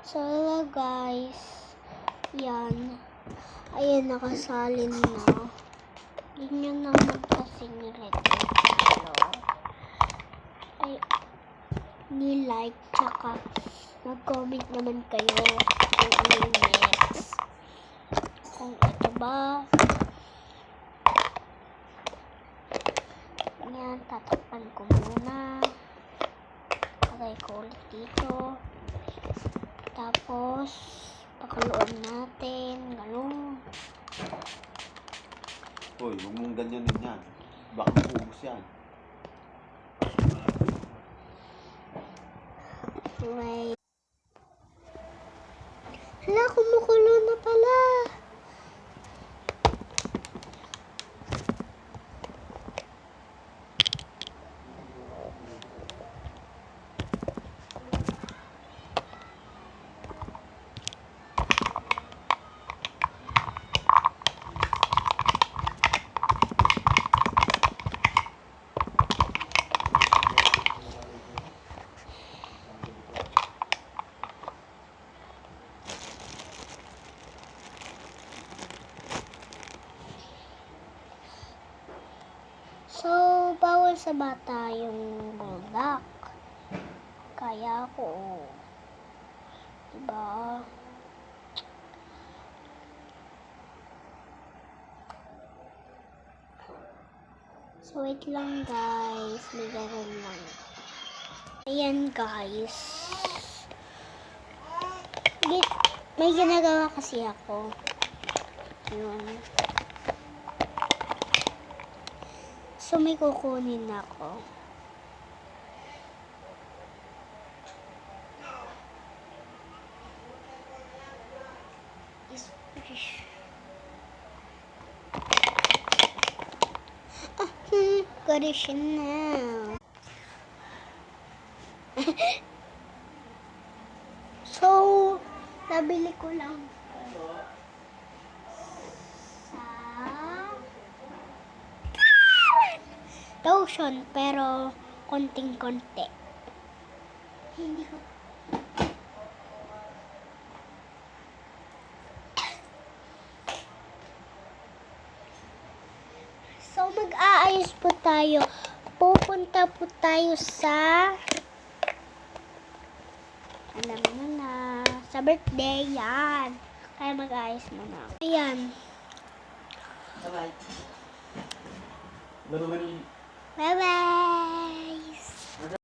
So, hello guys. Yan. Ayan, nakasalin na. Ganyan naman kasi ni-recommend. Ay, ni-like, tsaka mag-comment naman kayo kung ano yung next. Kung ito ba. Yan, tatakpan ko muna. Lagay ko ulit dito. Tapos, pakuluan natin. Ganun. Uy, huwag mong ganyanin yan. Baka maubos yan. Wait. Hala, kumukulo na pala. So, bawal sa bata yung buldak. Kaya ko, diba? So, wait lang guys. May ganun lang. Ayan guys. May ginagawa kasi ako. Yun. So, may kukunin ako. Got it now. So, nabili ko lang lotion, pero konting-konti. Hindi ko. So, mag-aayos po tayo. Pupunta po tayo sa alam mo na, sa birthday yan. Kaya mag-aayos muna. Ayan. Bye-bye. Bye-bye.